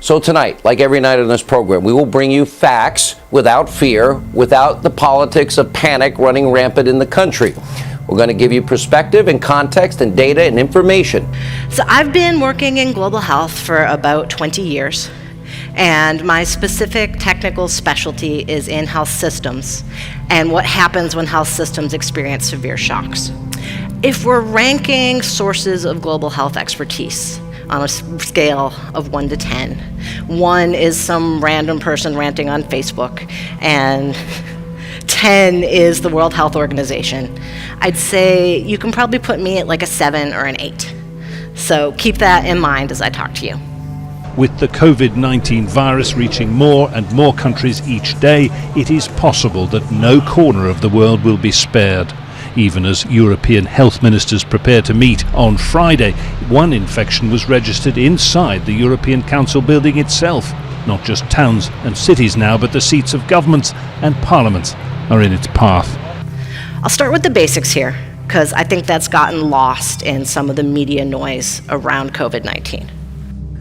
So tonight, like every night on this program, we will bring you facts without fear, without the politics of panic running rampant in the country. We're going to give you perspective and context and data and information. So I've been working in global health for about 20 years, and my specific technical specialty is in health systems and what happens when health systems experience severe shocks. If we're ranking sources of global health expertise on a scale of 1 to 10, 1 is some random person ranting on Facebook, and 10 is the World Health Organization. I'd say you can probably put me at like a 7 or an 8. So keep that in mind as I talk to you. With the COVID-19 virus reaching more and more countries each day, it is possible that no corner of the world will be spared. Even as European health ministers prepare to meet on Friday, one infection was registered inside the European Council building itself. Not just towns and cities now, but the seats of governments and parliaments are in its path. I'll start with the basics here, because I think that's gotten lost in some of the media noise around COVID-19.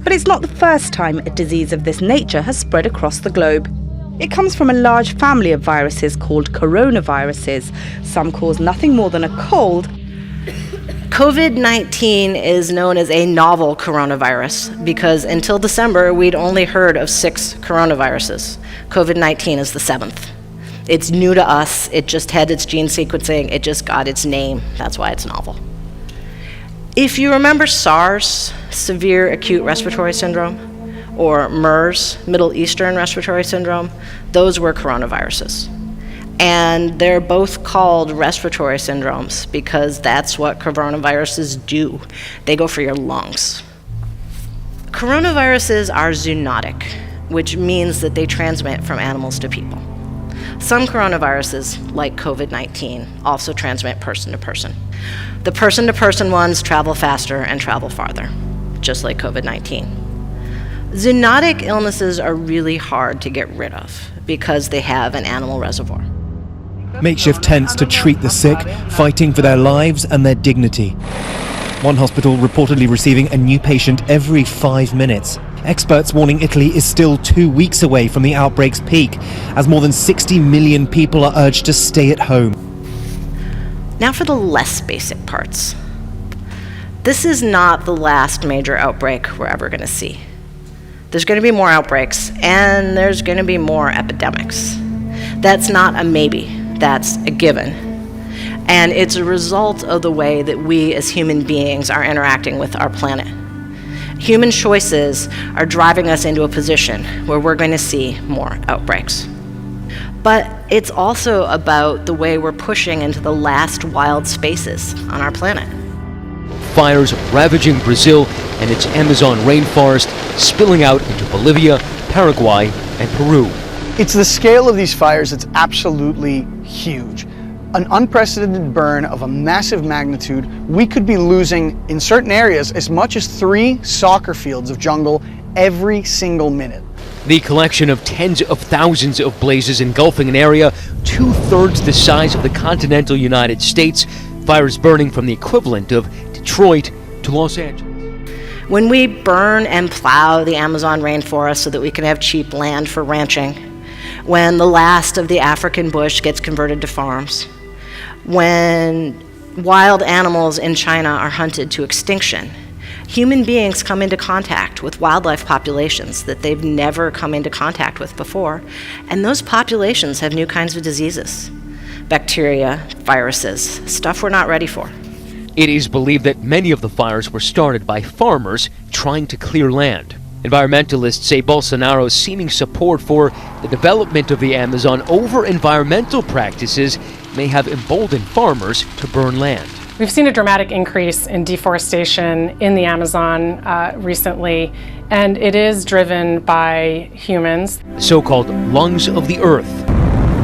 But it's not the first time a disease of this nature has spread across the globe. It comes from a large family of viruses called coronaviruses. Some cause nothing more than a cold. COVID-19 is known as a novel coronavirus because until December, we'd only heard of 6 coronaviruses. COVID-19 is the 7th. It's new to us. It just had its gene sequencing. It just got its name. That's why it's novel. If you remember SARS, severe acute respiratory syndrome, or MERS, Middle Eastern Respiratory Syndrome, those were coronaviruses. And they're both called respiratory syndromes because that's what coronaviruses do. They go for your lungs. Coronaviruses are zoonotic, which means that they transmit from animals to people. Some coronaviruses, like COVID-19, also transmit person to person. The person-to-person ones travel faster and travel farther, just like COVID-19. Zoonotic illnesses are really hard to get rid of because they have an animal reservoir. Makeshift tents to treat the sick, fighting for their lives and their dignity. One hospital reportedly receiving a new patient every 5 minutes. Experts warning Italy is still 2 weeks away from the outbreak's peak, as more than 60 million people are urged to stay at home. Now for the less basic parts. This is not the last major outbreak we're ever going to see. There's going to be more outbreaks, and there's going to be more epidemics. That's not a maybe, that's a given. And it's a result of the way that we as human beings are interacting with our planet. Human choices are driving us into a position where we're going to see more outbreaks. But it's also about the way we're pushing into the last wild spaces on our planet. Fires ravaging Brazil and its Amazon rainforest, spilling out into Bolivia, Paraguay, and Peru. It's the scale of these fires that's absolutely huge. An unprecedented burn of a massive magnitude. We could be losing, in certain areas, as much as 3 soccer fields of jungle every single minute. The collection of tens of thousands of blazes engulfing an area 2/3 the size of the continental United States, fires burning from the equivalent of Detroit to Los Angeles. When we burn and plow the Amazon rainforest so that we can have cheap land for ranching, when the last of the African bush gets converted to farms, when wild animals in China are hunted to extinction, human beings come into contact with wildlife populations that they've never come into contact with before, and those populations have new kinds of diseases, bacteria, viruses, stuff we're not ready for. It is believed that many of the fires were started by farmers trying to clear land. Environmentalists say Bolsonaro's seeming support for the development of the Amazon over environmental practices may have emboldened farmers to burn land. We've seen a dramatic increase in deforestation in the Amazon recently, and it is driven by humans. The so-called lungs of the earth,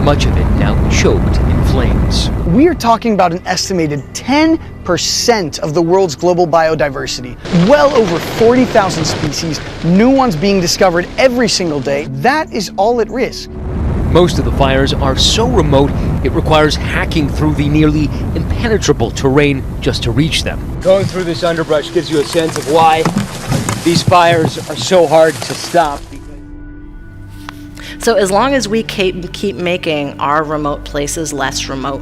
much of it now choked in flames. We are talking about an estimated 10% of the world's global biodiversity. Well over 40,000 species, new ones being discovered every single day. That is all at risk. Most of the fires are so remote, it requires hacking through the nearly impenetrable terrain just to reach them. Going through this underbrush gives you a sense of why These fires are so hard to stop. So as long as we keep making our remote places less remote,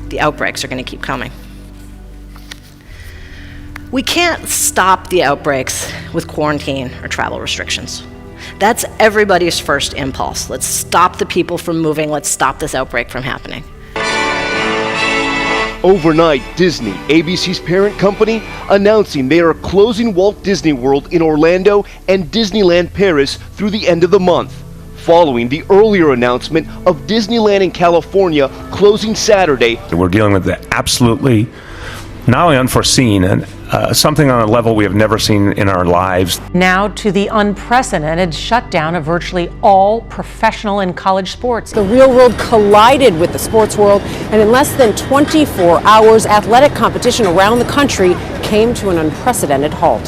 the outbreaks are going to keep coming. We can't stop the outbreaks with quarantine or travel restrictions. That's everybody's first impulse. Let's stop the people from moving. Let's stop this outbreak from happening. Overnight, Disney, ABC's parent company, announcing they are closing Walt Disney World in Orlando and Disneyland Paris through the end of the month, following the earlier announcement of Disneyland in California closing Saturday. We're dealing with the absolutely not only unforeseen and something on a level we have never seen in our lives. Now to the unprecedented shutdown of virtually all professional and college sports. The real world collided with the sports world, and in less than 24 hours, athletic competition around the country came to an unprecedented halt.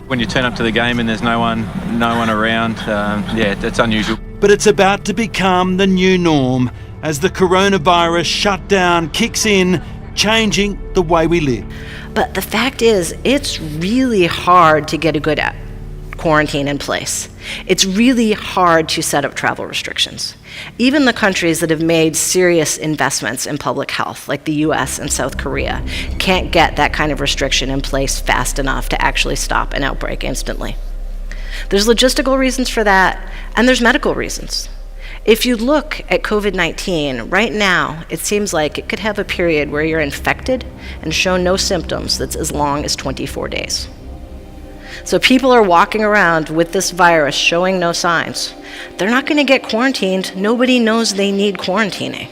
When you turn up to the game and there's no one around, that's unusual. But it's about to become the new norm as the coronavirus shutdown kicks in, changing the way we live. But the fact is, it's really hard to get a good quarantine in place. It's really hard to set up travel restrictions. Even the countries that have made serious investments in public health, like the US and South Korea, can't get that kind of restriction in place fast enough to actually stop an outbreak instantly. There's logistical reasons for that, and there's medical reasons. If you look at COVID-19, right now, it seems like it could have a period where you're infected and show no symptoms that's as long as 24 days. So people are walking around with this virus showing no signs. They're not going to get quarantined. Nobody knows they need quarantining.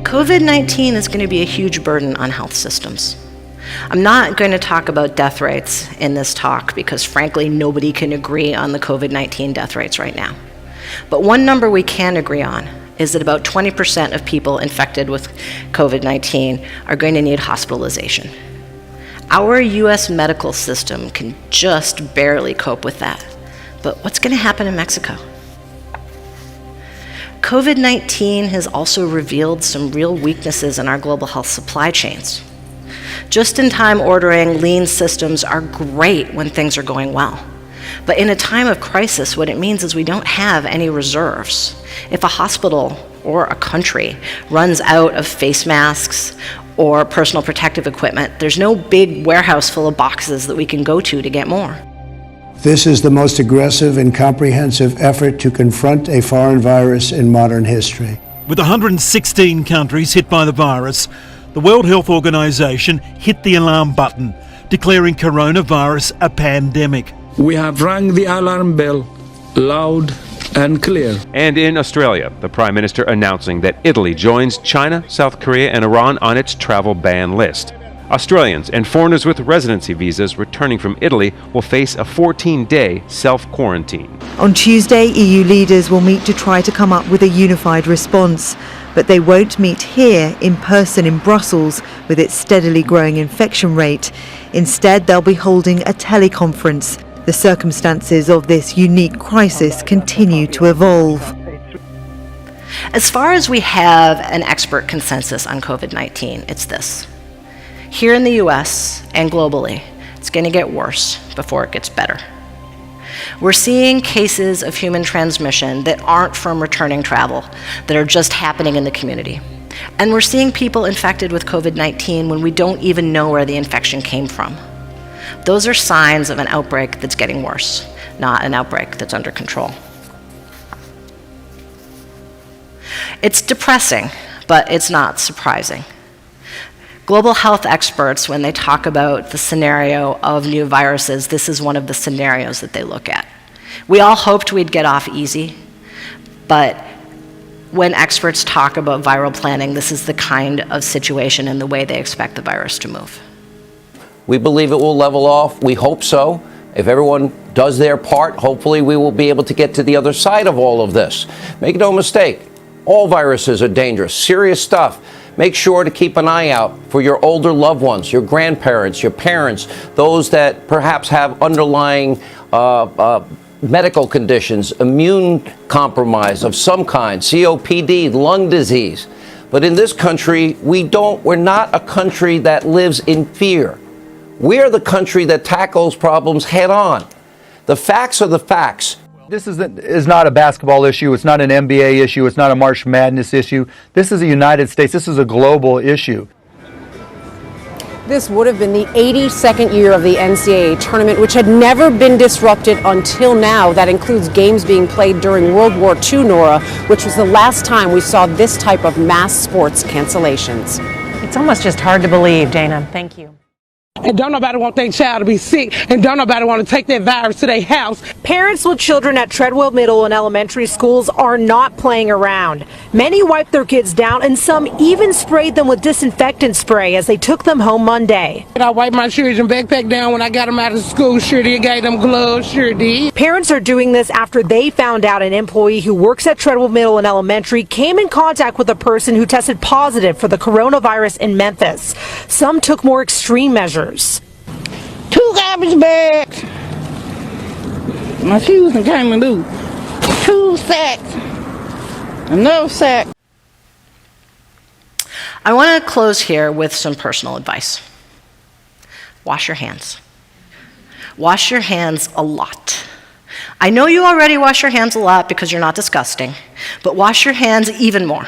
COVID-19 is going to be a huge burden on health systems. I'm not going to talk about death rates in this talk because, frankly, nobody can agree on the COVID-19 death rates right now. But one number we can agree on is that about 20% of people infected with COVID-19 are going to need hospitalization. Our US medical system can just barely cope with that. But what's going to happen in Mexico? COVID-19 has also revealed some real weaknesses in our global health supply chains. Just-in-time ordering, lean systems are great when things are going well. But in a time of crisis, what it means is we don't have any reserves. If a hospital or a country runs out of face masks or personal protective equipment, there's no big warehouse full of boxes that we can go to get more. This is the most aggressive and comprehensive effort to confront a foreign virus in modern history. With 116 countries hit by the virus, the World Health Organization hit the alarm button, declaring coronavirus a pandemic. We have rang the alarm bell loud and clear. And in Australia, the Prime Minister announcing that Italy joins China, South Korea, and Iran on its travel ban list. Australians and foreigners with residency visas returning from Italy will face a 14-day self-quarantine. On Tuesday, EU leaders will meet to try to come up with a unified response. But they won't meet here in person in Brussels with its steadily growing infection rate. Instead, they'll be holding a teleconference. The circumstances of this unique crisis continue to evolve. As far as we have an expert consensus on COVID-19, it's this. Here in the US and globally, it's going to get worse before it gets better. We're seeing cases of human transmission that aren't from returning travel, that are just happening in the community. And we're seeing people infected with COVID-19 when we don't even know where the infection came from. Those are signs of an outbreak that's getting worse, not an outbreak that's under control. It's depressing, but it's not surprising. Global health experts, when they talk about the scenario of new viruses, this is one of the scenarios that they look at. We all hoped we'd get off easy, but when experts talk about viral planning, this is the kind of situation and the way they expect the virus to move. We believe it will level off. We hope so. If everyone does their part, hopefully we will be able to get to the other side of all of this. Make no mistake, all viruses are dangerous, serious stuff. Make sure to keep an eye out for your older loved ones, your grandparents, your parents, those that perhaps have underlying medical conditions, immune compromise of some kind, COPD, lung disease. But in this country, we're not a country that lives in fear. We are the country that tackles problems head on. The facts are the facts. This is not a basketball issue. It's not an NBA issue. It's not a March Madness issue. This is a United States. This is a global issue. This would have been the 82nd year of the NCAA tournament, which had never been disrupted until now. That includes games being played during World War II, Nora, which was the last time we saw this type of mass sports cancellations. It's almost just hard to believe, Dana. Thank you. And don't nobody want their child to be sick, and don't nobody want to take that virus to their house. Parents with children at Treadwell Middle and elementary schools are not playing around. Many wiped their kids down, and some even sprayed them with disinfectant spray as they took them home Monday. And I wiped my children's backpack down when I got them out of school. Sure did. Gave them gloves. Sure did. Parents are doing this after they found out an employee who works at Treadwell Middle and Elementary came in contact with a person who tested positive for the coronavirus in Memphis. Some took more extreme measures. 2 garbage bags. My shoes and came and loose. 2 sacks. Another sack. I want to close here with some personal advice. Wash your hands. Wash your hands a lot. I know you already wash your hands a lot because you're not disgusting, but wash your hands even more.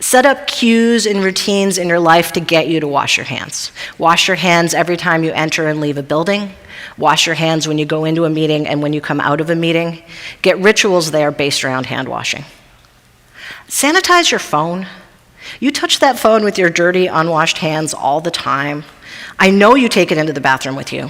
Set up cues and routines in your life to get you to wash your hands. Wash your hands every time you enter and leave a building. Wash your hands when you go into a meeting and when you come out of a meeting. Get rituals there based around hand washing. Sanitize your phone. You touch that phone with your dirty, unwashed hands all the time. I know you take it into the bathroom with you.